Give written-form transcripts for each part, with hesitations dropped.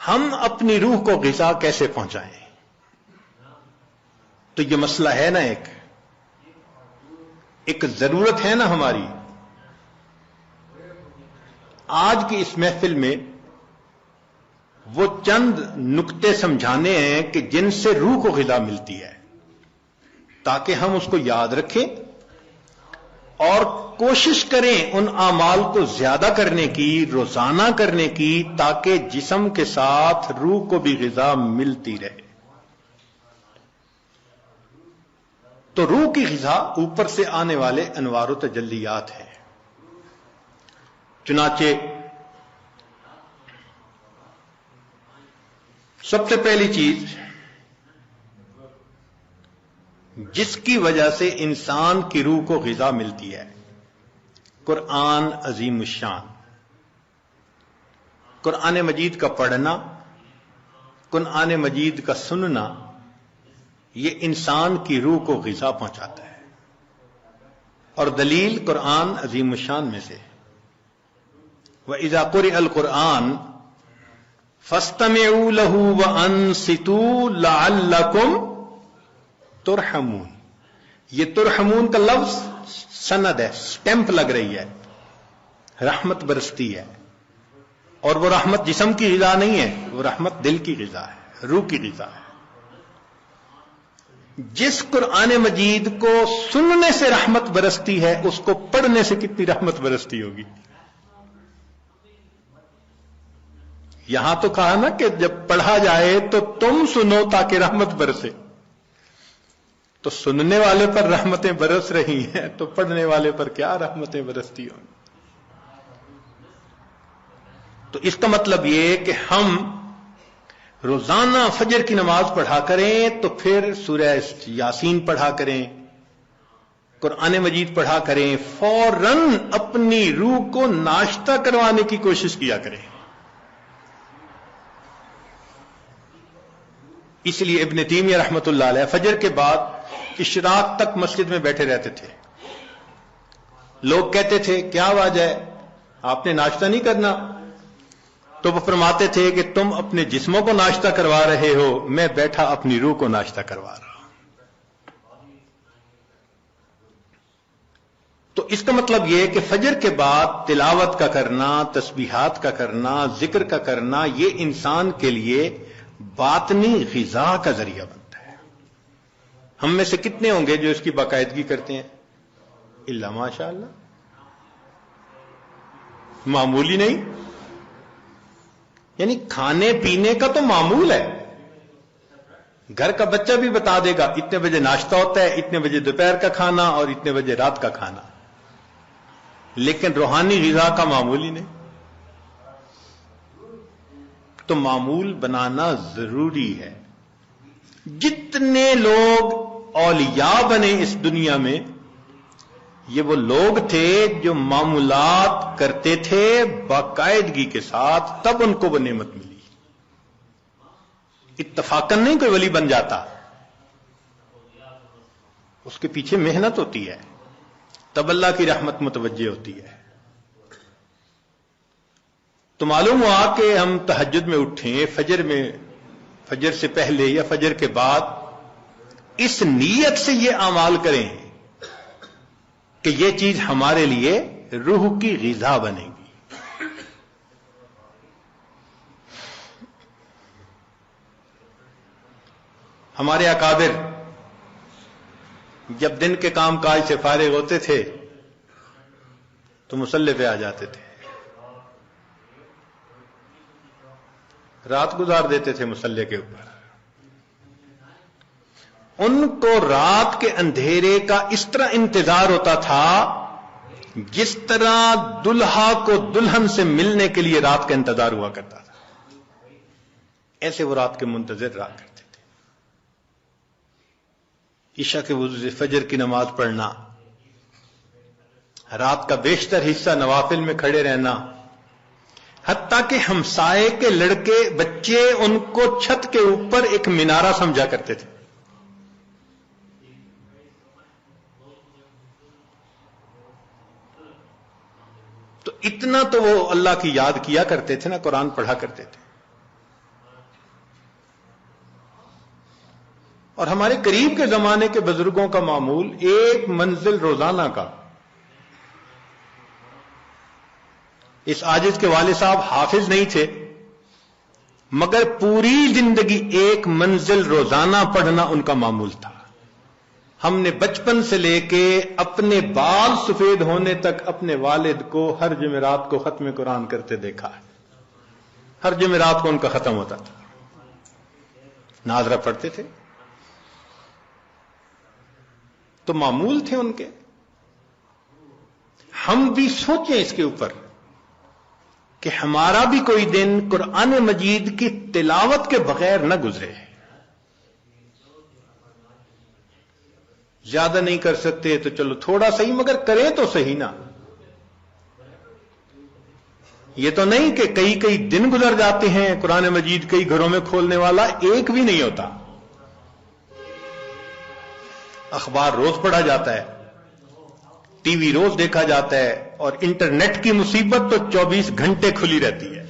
ہم اپنی روح کو غذا کیسے پہنچائیں؟ تو یہ مسئلہ ہے نا، ایک ضرورت ہے نا ہماری. آج کی اس محفل میں وہ چند نکتے سمجھانے ہیں کہ جن سے روح کو غذا ملتی ہے، تاکہ ہم اس کو یاد رکھیں اور کوشش کریں ان اعمال کو زیادہ کرنے کی، روزانہ کرنے کی، تاکہ جسم کے ساتھ روح کو بھی غذا ملتی رہے. تو روح کی غذا اوپر سے آنے والے انوار و تجلیات ہیں. چنانچہ سب سے پہلی چیز جس کی وجہ سے انسان کی روح کو غذا ملتی ہے، قرآن عظیم الشان. قرآن مجید کا پڑھنا، قرآن مجید کا سننا، یہ انسان کی روح کو غذا پہنچاتا ہے. اور دلیل قرآن عظیم الشان میں سے وَإِذَا قُرِئَ الْقُرْآنُ فَاسْتَمِعُوا لَهُ وَأَنصِتُوا لَعَلَّكُمْ تُرْحَمُونَ. یہ ترحمون کا لفظ سند ہے، سٹیمپ لگ رہی ہے، رحمت برستی ہے. اور وہ رحمت جسم کی غذا نہیں ہے، وہ رحمت دل کی غذا ہے، روح کی غذا ہے. جس قرآن مجید کو سننے سے رحمت برستی ہے، اس کو پڑھنے سے کتنی رحمت برستی ہوگی. یہاں تو کہا نا کہ جب پڑھا جائے تو تم سنو تاکہ رحمت برسے. تو سننے والے پر رحمتیں برس رہی ہیں تو پڑھنے والے پر کیا رحمتیں برستی ہوں. تو اس کا مطلب یہ کہ ہم روزانہ فجر کی نماز پڑھا کریں، تو پھر سورہ یاسین پڑھا کریں، قرآن مجید پڑھا کریں، فوراً اپنی روح کو ناشتہ کروانے کی کوشش کیا کریں. اس لیے ابن تیمیہ رحمۃ اللہ علیہ فجر کے بعد اشراق تک مسجد میں بیٹھے رہتے تھے. لوگ کہتے تھے کیا وجہ ہے، آپ نے ناشتہ نہیں کرنا؟ تو وہ فرماتے تھے کہ تم اپنے جسموں کو ناشتہ کروا رہے ہو، میں بیٹھا اپنی روح کو ناشتہ کروا رہا ہوں. تو اس کا مطلب یہ کہ فجر کے بعد تلاوت کا کرنا، تسبیحات کا کرنا، ذکر کا کرنا، یہ انسان کے لیے باطنی غذا کا ذریعہ بنتا ہے. ہم میں سے کتنے ہوں گے جو اس کی باقاعدگی کرتے ہیں؟ الا ماشاء اللہ، معمولی نہیں. یعنی کھانے پینے کا تو معمول ہے، گھر کا بچہ بھی بتا دے گا اتنے بجے ناشتہ ہوتا ہے، اتنے بجے دوپہر کا کھانا اور اتنے بجے رات کا کھانا. لیکن روحانی غذا کا معمول ہی نہیں. تو معمول بنانا ضروری ہے. جتنے لوگ اولیاء بنے اس دنیا میں، یہ وہ لوگ تھے جو معمولات کرتے تھے باقاعدگی کے ساتھ، تب ان کو وہ نعمت ملی. اتفاقاً نہیں کوئی ولی بن جاتا، اس کے پیچھے محنت ہوتی ہے، تب اللہ کی رحمت متوجہ ہوتی ہے. تو معلوم ہوا کہ ہم تہجد میں اٹھیں، فجر سے پہلے یا فجر کے بعد، اس نیت سے یہ اعمال کریں کہ یہ چیز ہمارے لیے روح کی غذا بنے گی. ہمارے اکابر جب دن کے کام کاج سے فارغ ہوتے تھے تو مصلی پہ آ جاتے تھے، رات گزار دیتے تھے مصلی کے اوپر. ان کو رات کے اندھیرے کا اس طرح انتظار ہوتا تھا جس طرح دلہا کو دلہن سے ملنے کے لیے رات کا انتظار ہوا کرتا تھا. ایسے وہ رات کے منتظر رہا کرتے تھے. عشاء کے وضو سے فجر کی نماز پڑھنا، رات کا بیشتر حصہ نوافل میں کھڑے رہنا، حتیٰ کہ ہمسائے کے لڑکے بچے ان کو چھت کے اوپر ایک مینارہ سمجھا کرتے تھے. تو اتنا تو وہ اللہ کی یاد کیا کرتے تھے نا، قرآن پڑھا کرتے تھے. اور ہمارے قریب کے زمانے کے بزرگوں کا معمول ایک منزل روزانہ کا. اس عاجز کے والد صاحب حافظ نہیں تھے مگر پوری زندگی ایک منزل روزانہ پڑھنا ان کا معمول تھا. ہم نے بچپن سے لے کے اپنے بال سفید ہونے تک اپنے والد کو ہر جمعرات کو ختم قرآن کرتے دیکھا ہے. ہر جمعرات کو ان کا ختم ہوتا تھا. ناظرہ پڑھتے تھے تو معمول تھے ان کے. ہم بھی سوچیں اس کے اوپر کہ ہمارا بھی کوئی دن قرآن مجید کی تلاوت کے بغیر نہ گزرے. زیادہ نہیں کر سکتے تو چلو تھوڑا صحیح مگر کریں تو صحیح نا. یہ تو نہیں کہ کئی دن گزر جاتے ہیں قرآن مجید کئی گھروں میں کھولنے والا ایک بھی نہیں ہوتا. اخبار روز پڑھا جاتا ہے, ٹی وی روز دیکھا جاتا ہے, اور انٹرنیٹ کی مصیبت تو 24 گھنٹے کھلی رہتی ہے.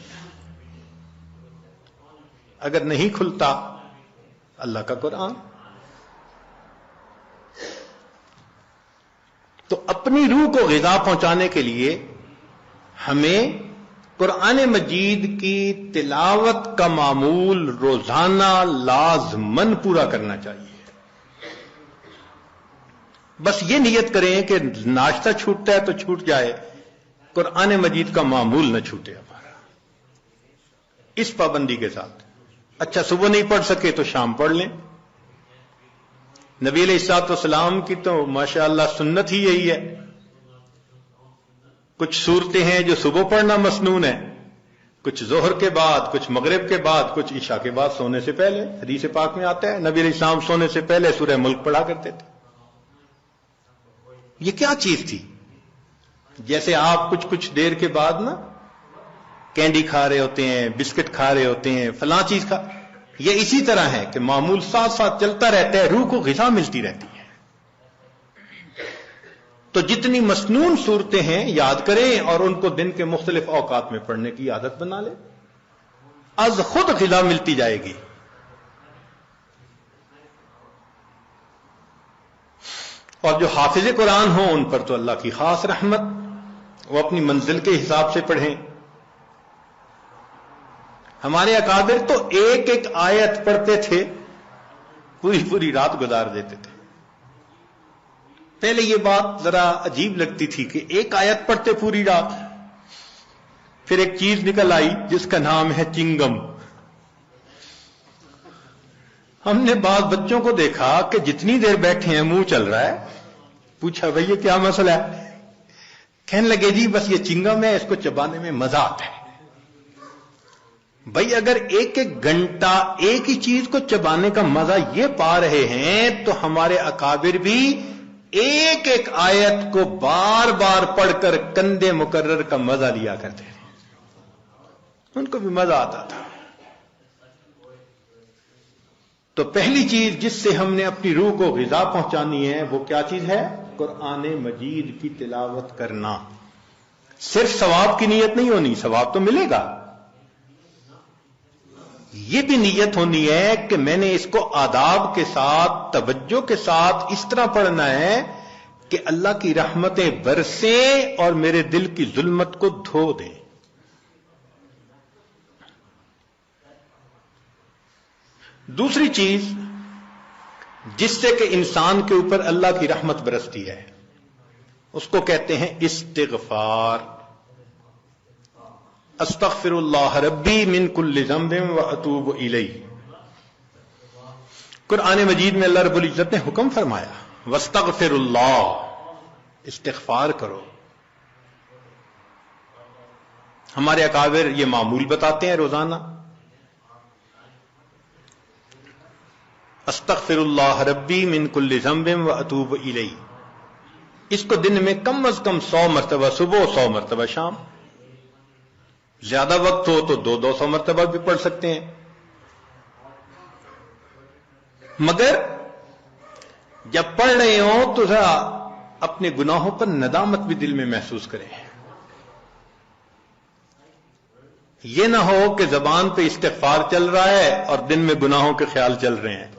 اگر نہیں کھلتا اللہ کا قرآن تو اپنی روح کو غذا پہنچانے کے لیے ہمیں قرآن مجید کی تلاوت کا معمول روزانہ لازماً پورا کرنا چاہیے. بس یہ نیت کریں کہ ناشتہ چھوٹتا ہے تو چھوٹ جائے, قرآن مجید کا معمول نہ چھوٹے ہمارا. اس پابندی کے ساتھ اچھا صبح نہیں پڑھ سکے تو شام پڑھ لیں. نبی علیہ الصلوۃ والسلام کی تو ماشاءاللہ سنت ہی یہی ہے. کچھ صورتیں ہیں جو صبح پڑھنا مسنون ہے, کچھ ظہر کے بعد, کچھ مغرب کے بعد, کچھ عشاء کے بعد سونے سے پہلے. حدیث پاک میں آتا ہے نبی علیہ السلام سونے سے پہلے سورہ ملک پڑھا کرتے تھے. یہ کیا چیز تھی؟ جیسے آپ کچھ دیر کے بعد نا کینڈی کھا رہے ہوتے ہیں, بسکٹ کھا رہے ہوتے ہیں, فلاں چیز کھا, یہ اسی طرح ہے کہ معمول ساتھ ساتھ چلتا رہتا ہے, روح کو غذا ملتی رہتی ہے. تو جتنی مسنون صورتیں ہیں یاد کریں اور ان کو دن کے مختلف اوقات میں پڑھنے کی عادت بنا لیں, از خود غذا ملتی جائے گی. اور جو حافظ قرآن ہوں ان پر تو اللہ کی خاص رحمت, وہ اپنی منزل کے حساب سے پڑھیں. ہمارے اکابر تو ایک آیت پڑھتے تھے, پوری رات گزار دیتے تھے. پہلے یہ بات ذرا عجیب لگتی تھی کہ ایک آیت پڑھتے پوری رات. پھر ایک چیز نکل آئی جس کا نام ہے چنگم. ہم نے بعض بچوں کو دیکھا کہ جتنی دیر بیٹھے ہیں منہ چل رہا ہے. پوچھا بھئی یہ کیا مسئلہ ہے؟ کہنے لگے جی بس یہ چنگم ہے, اس کو چبانے میں مزہ آتا ہے. بھئی اگر ایک گھنٹہ ایک ہی چیز کو چبانے کا مزہ یہ پا رہے ہیں تو ہمارے اکابر بھی ایک آیت کو بار بار پڑھ کر کندے مکرر کا مزہ لیا کرتے تھے. ان کو بھی مزہ آتا تھا. تو پہلی چیز جس سے ہم نے اپنی روح کو غذا پہنچانی ہے وہ کیا چیز ہے؟ قرآن مجید کی تلاوت کرنا. صرف ثواب کی نیت نہیں ہونی, ثواب تو ملے گا, یہ بھی نیت ہونی ہے کہ میں نے اس کو آداب کے ساتھ, توجہ کے ساتھ اس طرح پڑھنا ہے کہ اللہ کی رحمتیں برسیں اور میرے دل کی ظلمت کو دھو دیں. دوسری چیز جس سے کہ انسان کے اوپر اللہ کی رحمت برستی ہے اس کو کہتے ہیں استغفار. استغفر اللہ ربی من کل ذنب واتوب الیہ. قرآن مجید میں اللہ رب العزت نے حکم فرمایا واستغفر اللہ, استغفار کرو. ہمارے اکابر یہ معمول بتاتے ہیں روزانہ, استغفر اللہ ربی من کل ذنب واتوب الیہ. اس کو دن میں کم از کم 100 مرتبہ صبح, 100 مرتبہ شام. زیادہ وقت ہو تو 200 مرتبہ بھی پڑھ سکتے ہیں. مگر جب پڑھ رہے ہوں تو ذرا اپنے گناہوں پر ندامت بھی دل میں محسوس کریں. یہ نہ ہو کہ زبان پہ استغفار چل رہا ہے اور دن میں گناہوں کے خیال چل رہے ہیں.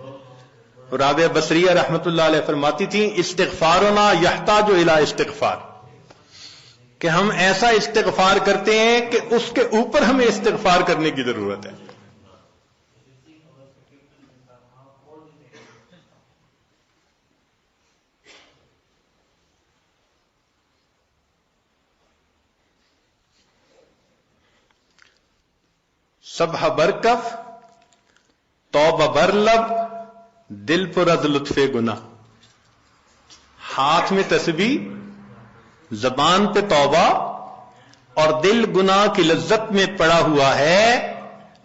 رابعہ بصریہ رحمت اللہ علیہ فرماتی تھیں استغفارنا یحتاج الی استغفار، کہ ہم ایسا استغفار کرتے ہیں کہ اس کے اوپر ہمیں استغفار کرنے کی ضرورت ہے. سبح برکف توبہ برلب دل پر از لطف گناہ. ہاتھ میں تسبیح، زبان پہ توبہ اور دل گناہ کی لذت میں پڑا ہوا ہے.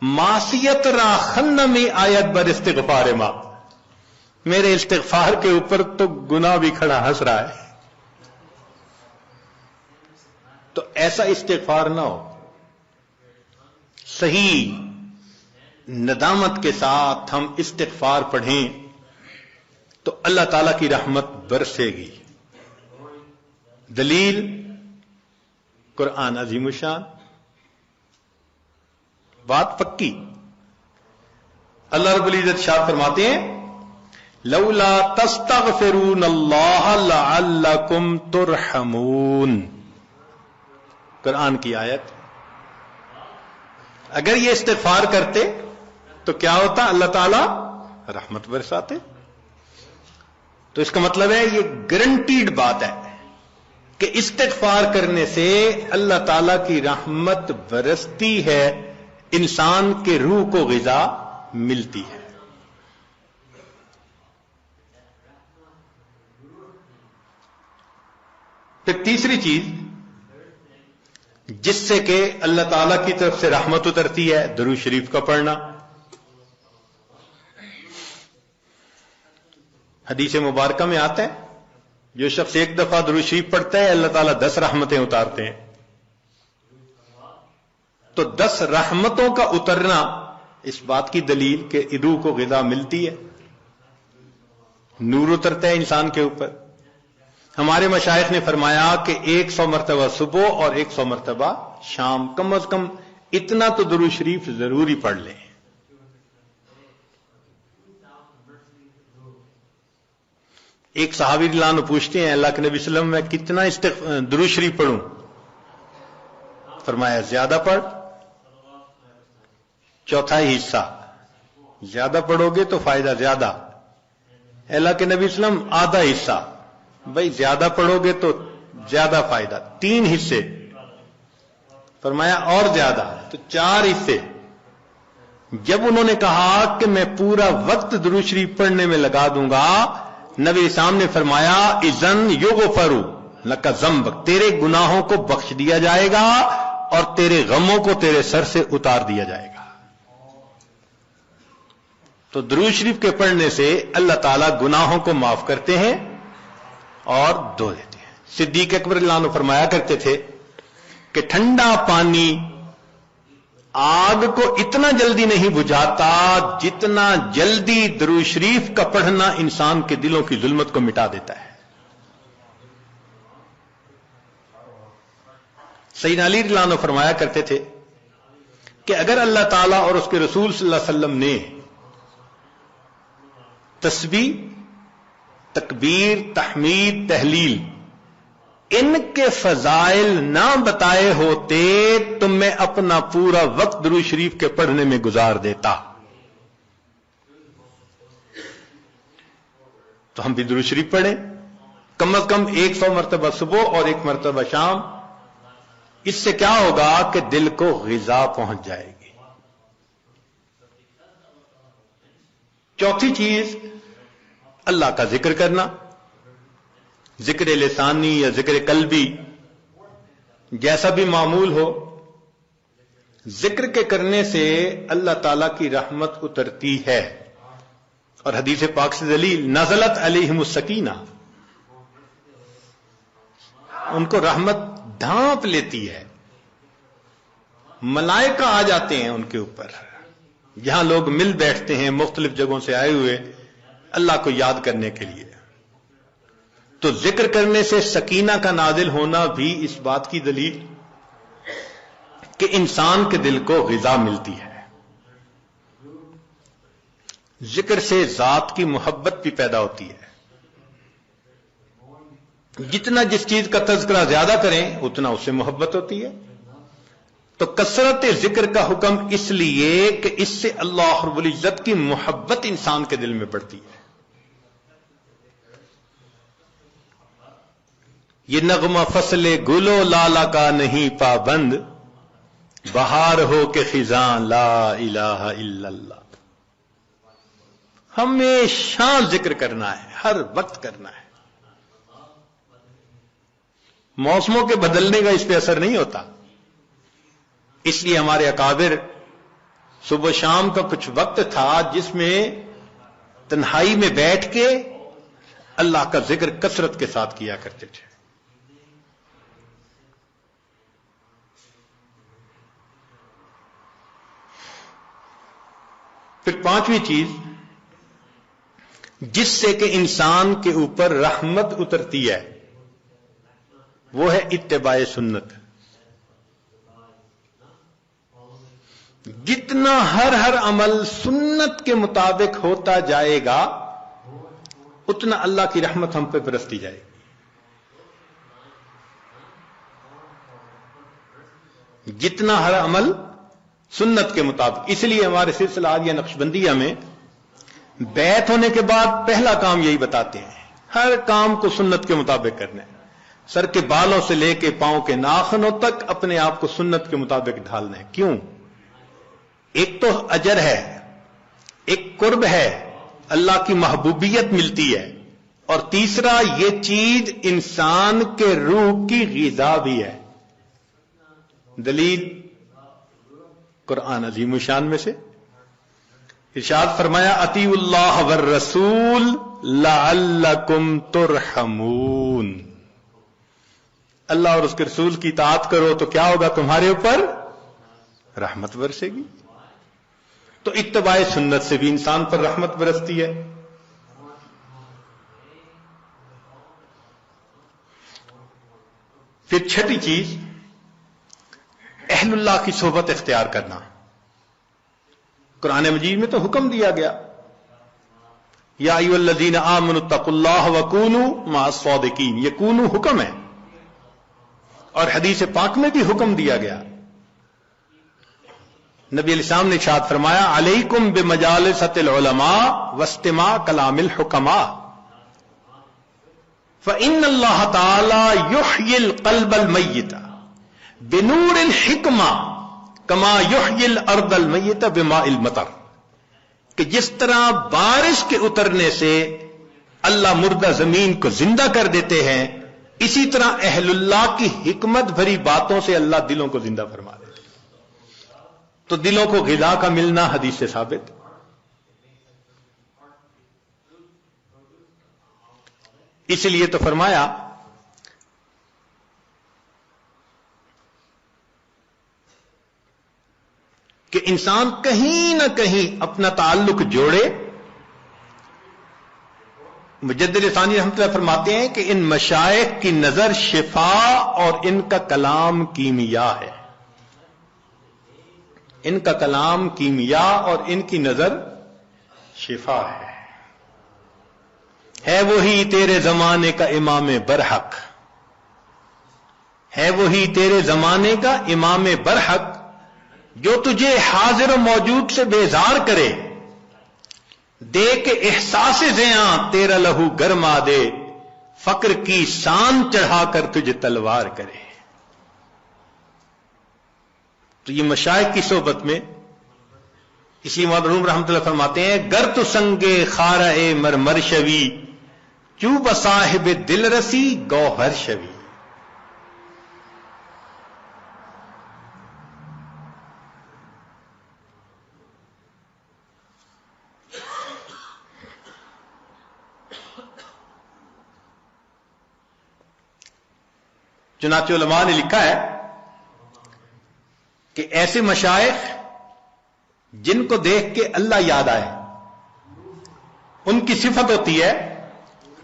معصیت را خن میں آیت بر استغفار ما، میرے استغفار کے اوپر تو گناہ بھی کھڑا ہنس رہا ہے. تو ایسا استغفار نہ ہو. صحیح ندامت کے ساتھ ہم استغفار پڑھیں تو اللہ تعالی کی رحمت برسے گی. دلیل قرآن عظیم الشان، بات پکی. اللہ رب العزت شاہ فرماتے ہیں لولا تستغفرون اللہ لعلکم ترحمون. قرآن کی آیت. اگر یہ استغفار کرتے تو کیا ہوتا؟ اللہ تعالی رحمت برساتے. تو اس کا مطلب ہے یہ گارنٹیڈ بات ہے کہ استغفار کرنے سے اللہ تعالی کی رحمت برستی ہے، انسان کے روح کو غذا ملتی ہے. پھر تیسری چیز جس سے کہ اللہ تعالی کی طرف سے رحمت اترتی ہے، درود شریف کا پڑھنا. حدیث مبارکہ میں آتا ہے جو شخص ایک دفعہ درود شریف پڑھتا ہے اللہ تعالیٰ 10 رحمتیں اتارتے ہیں. تو 10 رحمتوں کا اترنا اس بات کی دلیل کہ روح کو غذا ملتی ہے، نور اترتا ہے انسان کے اوپر. ہمارے مشائخ نے فرمایا کہ 100 مرتبہ صبح اور 100 مرتبہ شام، کم از کم اتنا تو درود شریف ضروری پڑھ لیں. ایک صحابی رضی اللہ عنہ پوچھتے ہیں اللہ کے نبی صلی اللہ علیہ وسلم میں کتنا درود شریف پڑھوں؟ فرمایا زیادہ پڑھ، چوتھائی حصہ. زیادہ پڑھو گے تو فائدہ زیادہ. اللہ کے نبی صلی اللہ علیہ وسلم آدھا حصہ. بھائی زیادہ پڑھو گے تو زیادہ فائدہ. 3 حصے. فرمایا اور زیادہ، تو 4 حصے. جب انہوں نے کہا کہ میں پورا وقت درود شریف پڑھنے میں لگا دوں گا، نبی اسلام نے فرمایا اذن یغفر لک ذنبک، تیرے گناہوں کو بخش دیا جائے گا اور تیرے غموں کو تیرے سر سے اتار دیا جائے گا. تو درود شریف کے پڑھنے سے اللہ تعالیٰ گناہوں کو معاف کرتے ہیں اور دھو دیتے ہیں. صدیق اکبر رضی اللہ عنہ فرمایا کرتے تھے کہ ٹھنڈا پانی آگ کو اتنا جلدی نہیں بجھاتا جتنا جلدی درود شریف کا پڑھنا انسان کے دلوں کی ظلمت کو مٹا دیتا ہے. سیدنا علی رضی اللہ عنہ فرمایا کرتے تھے کہ اگر اللہ تعالیٰ اور اس کے رسول صلی اللہ علیہ وسلم نے تسبیح، تکبیر، تحمید، تہلیل ان کے فضائل نہ بتائے ہوتے تو میں اپنا پورا وقت درود شریف کے پڑھنے میں گزار دیتا. تو ہم بھی درود شریف پڑھیں کم از کم 100 مرتبہ صبح اور 1 مرتبہ شام. اس سے کیا ہوگا کہ دل کو غذا پہنچ جائے گی. چوتھی چیز اللہ کا ذکر کرنا، ذکر لسانی یا ذکر قلبی جیسا بھی معمول ہو. ذکر کے کرنے سے اللہ تعالی کی رحمت اترتی ہے. اور حدیث پاک سے دلیل نزلت علیہم السکینہ، ان کو رحمت ڈھانپ لیتی ہے. ملائکہ آ جاتے ہیں ان کے اوپر. جہاں لوگ مل بیٹھتے ہیں مختلف جگہوں سے آئے ہوئے اللہ کو یاد کرنے کے لیے، تو ذکر کرنے سے سکینہ کا نازل ہونا بھی اس بات کی دلیل کہ انسان کے دل کو غذا ملتی ہے. ذکر سے ذات کی محبت بھی پیدا ہوتی ہے. جتنا جس چیز کا تذکرہ زیادہ کریں اتنا اس سے محبت ہوتی ہے. تو کثرت ذکر کا حکم اس لیے کہ اس سے اللہ رب العزت کی محبت انسان کے دل میں بڑھتی ہے. یہ نغمہ فصل گل و لالا کا نہیں پابند، بہار ہو کہ خزاں لا الہ الا اللہ. ہمیشہ ذکر کرنا ہے، ہر وقت کرنا ہے. موسموں کے بدلنے کا اس پہ اثر نہیں ہوتا. اس لیے ہمارے اکابر صبح شام کا کچھ وقت تھا جس میں تنہائی میں بیٹھ کے اللہ کا ذکر کثرت کے ساتھ کیا کرتے تھے. پھر پانچویں چیز جس سے کہ انسان کے اوپر رحمت اترتی ہے وہ ہے اتباع سنت. جتنا ہر عمل سنت کے مطابق ہوتا جائے گا اتنا اللہ کی رحمت ہم پہ برستی جائے گی. جتنا ہر عمل سنت کے مطابق. اس لیے ہمارے سلسلہ عالیہ نقشبندیہ میں بیعت ہونے کے بعد پہلا کام یہی بتاتے ہیں، ہر کام کو سنت کے مطابق کرنا ہے. سر کے بالوں سے لے کے پاؤں کے ناخنوں تک اپنے آپ کو سنت کے مطابق ڈھالنا ہے. کیوں؟ ایک تو اجر ہے، ایک قرب ہے، اللہ کی محبوبیت ملتی ہے، اور تیسرا یہ چیز انسان کے روح کی غذا بھی ہے. دلیل قرآن عظیم الشان میں سے ارشاد فرمایا اطیعوا اللہ والرسول لعلکم ترحمون. اللہ اور اس کے رسول کی اطاعت کرو تو کیا ہوگا؟ تمہارے اوپر رحمت برسے گی. تو اتباع سنت سے بھی انسان پر رحمت برستی ہے. پھر چھٹی چیز اہل اللہ کی صحبت اختیار کرنا. قرآن مجید میں تو حکم دیا گیا یا ایھا الذین آمنوا اتقوا اللہ وکونوا مع الصادقین. یہ کونوا حکم ہے، اور حدیث پاک میں بھی حکم دیا گیا. نبی علیہ السلام نے ارشاد فرمایا علیکم بمجالسۃ العلماء واستماع کلام الحکماء فإن اللہ تعالی یحیی القلب المیت بنور الحکمہ کما یحیی الارض المیت بماء المطر. کہ جس طرح بارش کے اترنے سے اللہ مردہ زمین کو زندہ کر دیتے ہیں، اسی طرح اہل اللہ کی حکمت بھری باتوں سے اللہ دلوں کو زندہ فرما دیتے. تو دلوں کو غذا کا ملنا حدیث سے ثابت. اس لیے تو فرمایا کہ انسان کہیں نہ کہیں اپنا تعلق جوڑے. مجدد ثانی رحمۃ اللہ فرماتے ہیں کہ ان مشائخ کی نظر شفا اور ان کا کلام کیمیا ہے. ان کا کلام کیمیا اور ان کی نظر شفا ہے. ہے وہی تیرے زمانے کا امام برحق، ہے وہی تیرے زمانے کا امام برحق جو تجھے حاضر و موجود سے بیزار کرے، دے کے احساس زیاں تیرا لہو گرما دے، فقر کی شان چڑھا کر تجھے تلوار کرے. تو یہ مشائخ کی صحبت میں اسی مرحوم رحمۃ اللہ فرماتے ہیں گر تو سنگے خارہ مرمر شوی چوب صاحب دل رسی گوہر شوی. چنانچہ علماء نے لکھا ہے کہ ایسے مشائخ جن کو دیکھ کے اللہ یاد آئے، ان کی صفت ہوتی ہے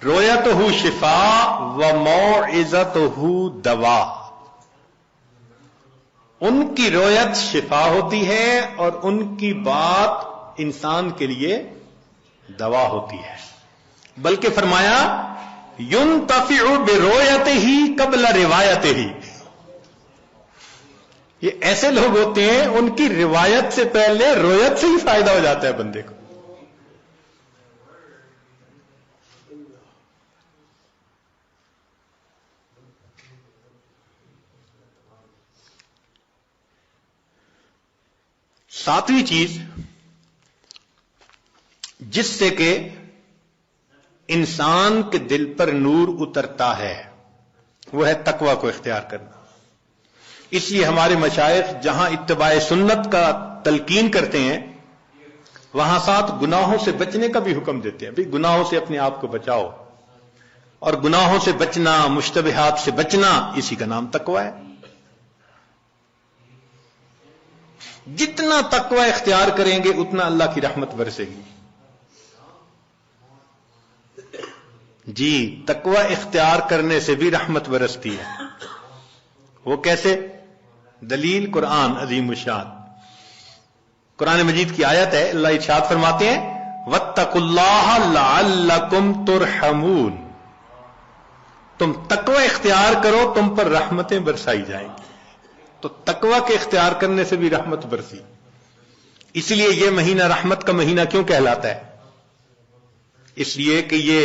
رویتہ شفا و موعظتہ دوا. ان کی رویت شفا ہوتی ہے اور ان کی بات انسان کے لیے دوا ہوتی ہے، بلکہ فرمایا ينتفع برؤیتہ قبل روایتہ. یہ ایسے لوگ ہوتے ہیں ان کی روایت سے پہلے رویت سے ہی فائدہ ہو جاتا ہے بندے کو. ساتویں چیز جس سے کہ انسان کے دل پر نور اترتا ہے وہ ہے تقوی کو اختیار کرنا. اس لیے ہمارے مشائخ جہاں اتباع سنت کا تلقین کرتے ہیں وہاں ساتھ گناہوں سے بچنے کا بھی حکم دیتے ہیں. بھئی گناہوں سے اپنے آپ کو بچاؤ، اور گناہوں سے بچنا، مشتبہات سے بچنا، اسی کا نام تقوی ہے. جتنا تقوی اختیار کریں گے اتنا اللہ کی رحمت برسے گی. جی، تقوی اختیار کرنے سے بھی رحمت برستی ہے. وہ کیسے؟ دلیل قرآن عظیم الشان. قرآن مجید کی آیت ہے، اللہ ارشاد فرماتے ہیں وَاتَّقُوا اللَّهَ لَعَلَّكُمْ تُرْحَمُونَ. تم تقوی اختیار کرو، تم پر رحمتیں برسائی جائیں گی. تو تقوی کے اختیار کرنے سے بھی رحمت برسی. اس لیے یہ مہینہ رحمت کا مہینہ کیوں کہلاتا ہے؟ اس لیے کہ یہ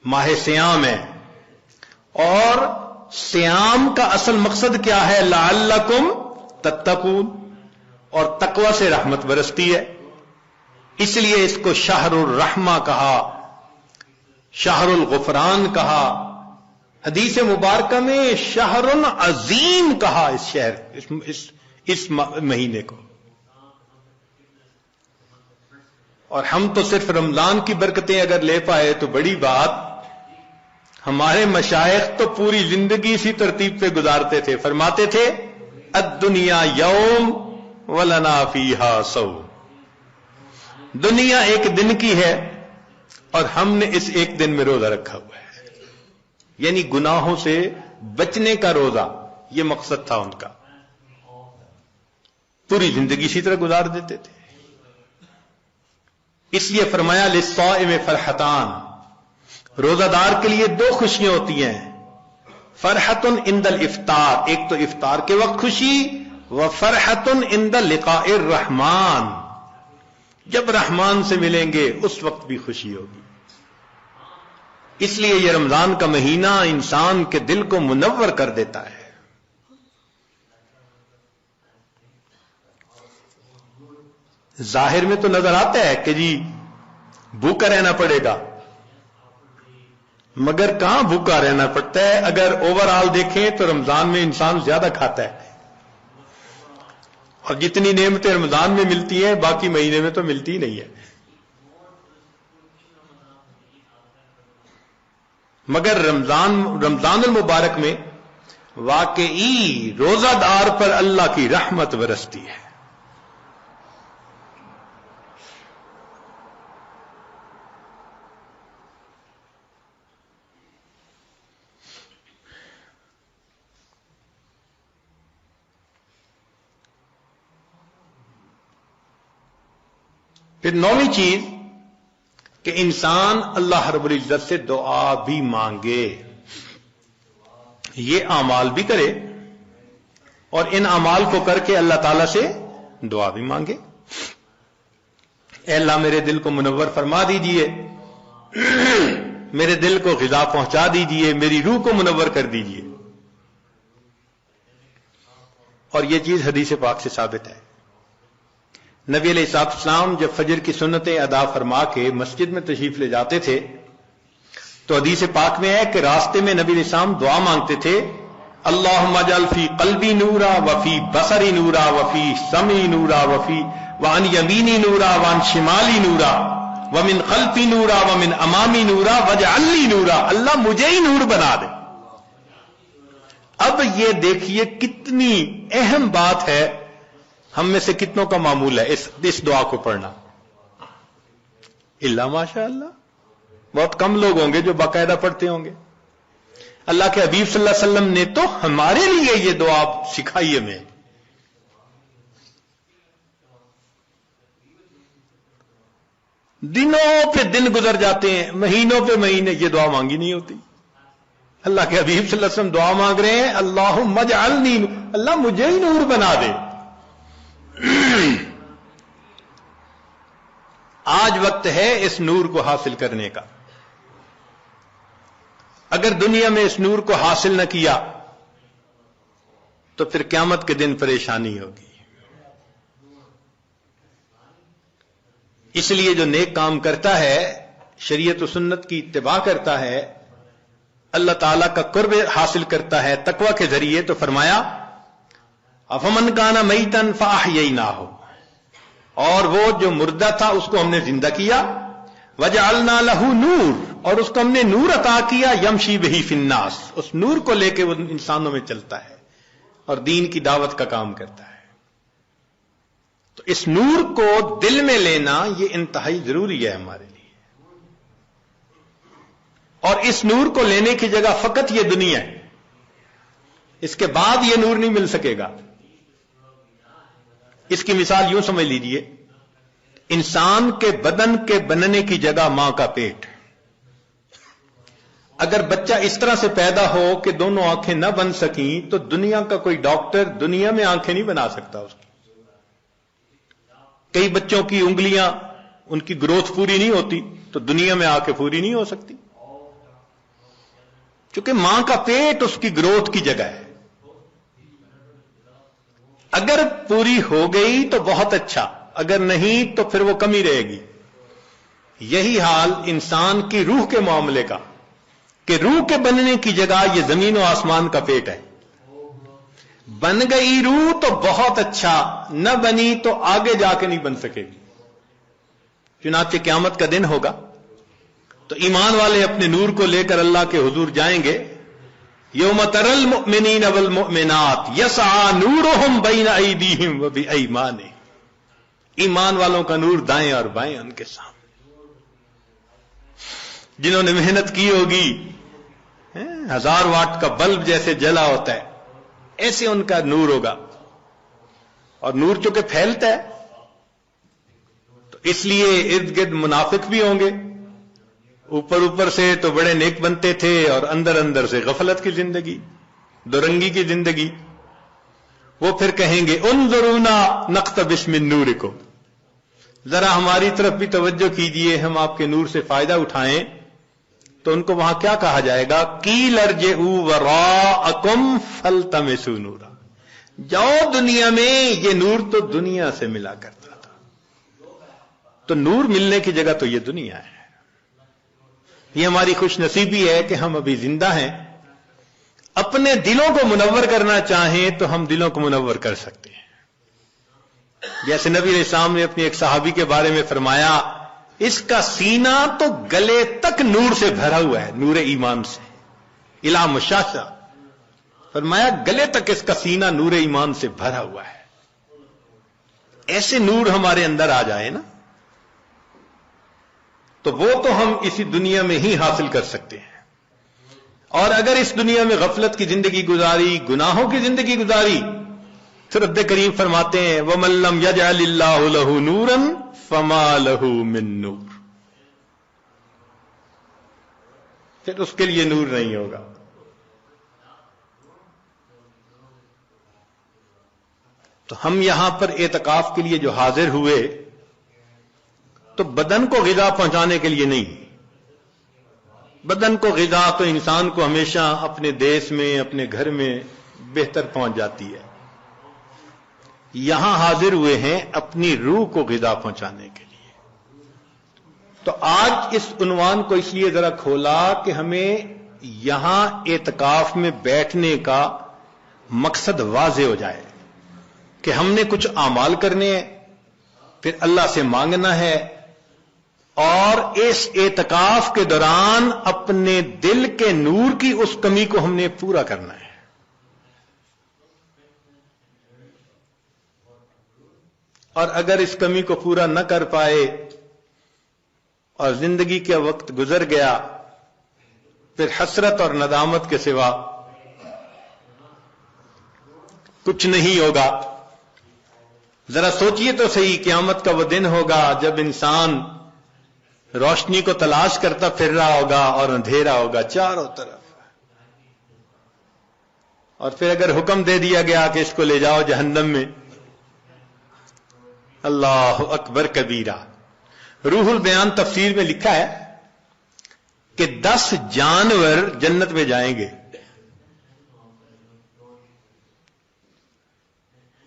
ماہ سیام ہے، اور سیام کا اصل مقصد کیا ہے؟ لعلکم تتقون، اور تقوی سے رحمت برستی ہے. اس لیے اس کو شہر الرحمہ کہا، شہر الغفران کہا، حدیث مبارکہ میں شہر عظیم کہا اس شہر اس مہینے کو. اور ہم تو صرف رمضان کی برکتیں اگر لے پائے تو بڑی بات. ہمارے مشائخ تو پوری زندگی اسی ترتیب پہ گزارتے تھے. فرماتے تھے الدنیا یوم ولنا فیہا صوم. دنیا ایک دن کی ہے اور ہم نے اس ایک دن میں روزہ رکھا ہوا ہے. یعنی گناہوں سے بچنے کا روزہ، یہ مقصد تھا ان کا. پوری زندگی اسی طرح گزار دیتے تھے. اس لیے فرمایا للصائم فرحتان. روزہ دار کے لیے دو خوشیاں ہوتی ہیں. فرحت عند الافطار، ایک تو افطار کے وقت خوشی، وفرحت عند لقاء الرحمن، جب رحمان سے ملیں گے اس وقت بھی خوشی ہوگی. اس لیے یہ رمضان کا مہینہ انسان کے دل کو منور کر دیتا ہے. ظاہر میں تو نظر آتا ہے کہ جی بھوکا رہنا پڑے گا، مگر کہاں بھوکا رہنا پڑتا ہے؟ اگر اوور آل دیکھیں تو رمضان میں انسان زیادہ کھاتا ہے، اور جتنی نعمتیں رمضان میں ملتی ہیں باقی مہینے میں تو ملتی ہی نہیں ہے. مگر رمضان المبارک میں واقعی روزہ دار پر اللہ کی رحمت برستی ہے. پھر نویں چیز کہ انسان اللہ رب العزت سے دعا بھی مانگے. یہ اعمال بھی کرے اور ان اعمال کو کر کے اللہ تعالی سے دعا بھی مانگے. اے اللہ میرے دل کو منور فرما دیجئے، میرے دل کو غذا پہنچا دیجئے، میری روح کو منور کر دیجئے. اور یہ چیز حدیث پاک سے ثابت ہے. نبی علیہ السلام جب فجر کی سنتیں ادا فرما کے مسجد میں تشریف لے جاتے تھے تو حدیث پاک میں ہے کہ راستے میں نبی علیہ السلام دعا مانگتے تھے اللہم اجعل فی قلبی نورا وفی بصری نورا وفی سمعی نورا وعن یمینی نورا وعن شمالی نورا ومن خلفی نورا ومن امامی نورا واجعل لی نورا. اللہ مجھے ہی نور بنا دے. اب یہ دیکھیے کتنی اہم بات ہے. ہم میں سے کتنوں کا معمول ہے اس دعا کو پڑھنا؟ اللہ ماشاء اللہ بہت کم لوگ ہوں گے جو باقاعدہ پڑھتے ہوں گے. اللہ کے حبیب صلی اللہ علیہ وسلم نے تو ہمارے لیے یہ دعا سکھائی ہمیں. نبی علیہ السلام دنوں پہ دن گزر جاتے ہیں، مہینوں پہ مہینے، یہ دعا مانگی نہیں ہوتی۔ اللہ کے حبیب صلی اللہ علیہ وسلم دعا مانگ رہے ہیں، اللہم اجعلنی، اللہ مجھے ہی نور بنا دے۔ آج وقت ہے اس نور کو حاصل کرنے کا۔ اگر دنیا میں اس نور کو حاصل نہ کیا تو پھر قیامت کے دن پریشانی ہوگی۔ اس لیے جو نیک کام کرتا ہے، شریعت و سنت کی اتباع کرتا ہے، اللہ تعالیٰ کا قرب حاصل کرتا ہے تقوی کے ذریعے، تو فرمایا افمن کان میتا فاحییناہ، اور وہ جو مردہ تھا اس کو ہم نے زندہ کیا، وجعلنا لہ نور، اور اس کو ہم نے نور عطا کیا، یمشی بہ فی الناس، اس نور کو لے کے وہ انسانوں میں چلتا ہے اور دین کی دعوت کا کام کرتا ہے۔ تو اس نور کو دل میں لینا یہ انتہائی ضروری ہے ہمارے لیے، اور اس نور کو لینے کی جگہ فقط یہ دنیا ہے، اس کے بعد یہ نور نہیں مل سکے گا۔ اس کی مثال یوں سمجھ لیجئے، انسان کے بدن کے بننے کی جگہ ماں کا پیٹ۔ اگر بچہ اس طرح سے پیدا ہو کہ دونوں آنکھیں نہ بن سکیں تو دنیا کا کوئی ڈاکٹر دنیا میں آنکھیں نہیں بنا سکتا اس کی۔ کئی بچوں کی انگلیاں، ان کی گروتھ پوری نہیں ہوتی تو دنیا میں آ کے پوری نہیں ہو سکتی، چونکہ ماں کا پیٹ اس کی گروتھ کی جگہ ہے۔ اگر پوری ہو گئی تو بہت اچھا، اگر نہیں تو پھر وہ کمی رہے گی۔ یہی حال انسان کی روح کے معاملے کا، کہ روح کے بننے کی جگہ یہ زمین و آسمان کا پیٹ ہے۔ بن گئی روح تو بہت اچھا، نہ بنی تو آگے جا کے نہیں بن سکے گی۔ چنانچہ قیامت کا دن ہوگا تو ایمان والے اپنے نور کو لے کر اللہ کے حضور جائیں گے۔ یوم تری المؤمنین والمؤمنات یسعی نورہم بین ایدیہم وبایمانہم، ایمان والوں کا نور دائیں اور بائیں ان کے سامنے۔ جنہوں نے محنت کی ہوگی، 1000 واٹ کا بلب جیسے جلا ہوتا ہے ایسے ان کا نور ہوگا، اور نور چونکہ پھیلتا ہے تو اس لیے ارد گرد منافق بھی ہوں گے۔ اوپر اوپر سے تو بڑے نیک بنتے تھے اور اندر اندر سے غفلت کی زندگی، دورنگی کی زندگی۔ وہ پھر کہیں گے انظرونا نقتبس من نورکم، ذرا ہماری طرف بھی توجہ کیجئے، ہم آپ کے نور سے فائدہ اٹھائیں۔ تو ان کو وہاں کیا کہا جائے گا؟ قیل ارجعوا وراءکم فالتمسوا نورا، جاؤ دنیا میں، یہ نور تو دنیا سے ملا کرتا تھا۔ تو نور ملنے کی جگہ تو یہ دنیا ہے۔ یہ ہماری خوش نصیبی ہے کہ ہم ابھی زندہ ہیں۔ اپنے دلوں کو منور کرنا چاہیں تو ہم دلوں کو منور کر سکتے ہیں۔ جیسے نبی علیہ السلام نے اپنی ایک صحابی کے بارے میں فرمایا، اس کا سینہ تو گلے تک نور سے بھرا ہوا ہے، نور ایمان سے، الا مشاشہ، فرمایا گلے تک اس کا سینہ نور ایمان سے بھرا ہوا ہے۔ ایسے نور ہمارے اندر آ جائے نا تو وہ تو ہم اسی دنیا میں ہی حاصل کر سکتے ہیں۔ اور اگر اس دنیا میں غفلت کی زندگی گزاری، گناہوں کی زندگی گزاری، تو رب کریم فرماتے ہیں وَمَن لَّمْ يَجْعَلِ اللَّهُ لَهُ نُورًا فَمَا لَهُ مِن نُور، پھر اس کے لیے نور نہیں ہوگا۔ تو ہم یہاں پر اعتکاف کے لیے جو حاضر ہوئے تو بدن کو غذا پہنچانے کے لیے نہیں، بدن کو غذا تو انسان کو ہمیشہ اپنے دیس میں، اپنے گھر میں بہتر پہنچ جاتی ہے۔ یہاں حاضر ہوئے ہیں اپنی روح کو غذا پہنچانے کے لیے۔ تو آج اس عنوان کو اس لیے ذرا کھولا کہ ہمیں یہاں اعتکاف میں بیٹھنے کا مقصد واضح ہو جائے کہ ہم نے کچھ اعمال کرنے ہیں، پھر اللہ سے مانگنا ہے، اور اس اعتکاف کے دوران اپنے دل کے نور کی اس کمی کو ہم نے پورا کرنا ہے۔ اور اگر اس کمی کو پورا نہ کر پائے اور زندگی کا وقت گزر گیا، پھر حسرت اور ندامت کے سوا کچھ نہیں ہوگا۔ ذرا سوچئے تو صحیح، قیامت کا وہ دن ہوگا جب انسان روشنی کو تلاش کرتا پھر رہا ہوگا اور اندھیرا ہوگا چاروں طرف. اور پھر اگر حکم دے دیا گیا کہ اس کو لے جاؤ جہنم میں، اللہ اکبر کبیرہ. روح البیان تفسیر میں لکھا ہے کہ 10 جانور جنت میں جائیں گے.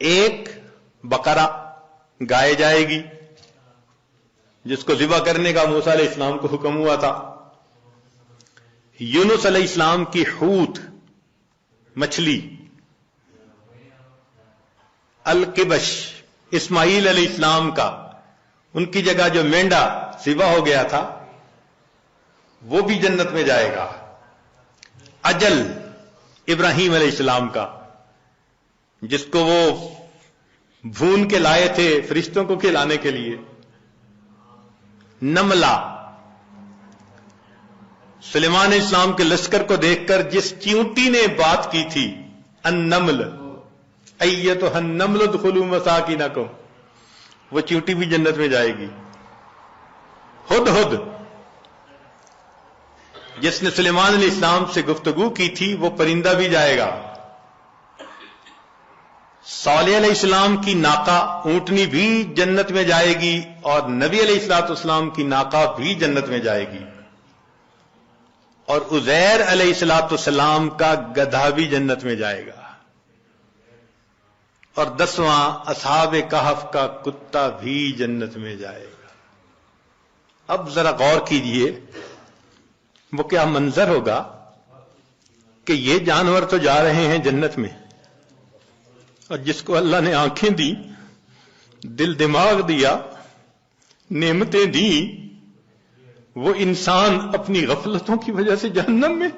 ایک بقرہ گائے جائے گی جس کو ذبح کرنے کا موسیٰ علیہ السلام کو حکم ہوا تھا. یونس علیہ السلام کی حوت مچھلی، القبش اسماعیل علیہ السلام کا، ان کی جگہ جو مینڈا ذبح ہو گیا تھا وہ بھی جنت میں جائے گا. اجل ابراہیم علیہ السلام کا، جس کو وہ بھون کے لائے تھے فرشتوں کو کھلانے کے لیے. نملہ سلیمان علیہ السلام کے لشکر کو دیکھ کر جس چیونٹی نے بات کی تھی، النمل ایتھا النمل ادخلوا مساکنکم، وہ چیونٹی بھی جنت میں جائے گی. ہدہد جس نے سلیمان علیہ السلام سے گفتگو کی تھی وہ پرندہ بھی جائے گا. صالح علیہ السلام کی ناقہ اونٹنی بھی جنت میں جائے گی، اور نبی علیہ السلام کی ناقہ بھی جنت میں جائے گی. اور عزیر علیہ السلام کا گدھا بھی جنت میں جائے گا. اور 10واں اصحاب کہف کا کتا بھی جنت میں جائے گا. اب ذرا غور کیجئے وہ کیا منظر ہوگا کہ یہ جانور تو جا رہے ہیں جنت میں، اور جس کو اللہ نے آنکھیں دی، دل دماغ دیا، نعمتیں دی، وہ انسان اپنی غفلتوں کی وجہ سے جہنم میں.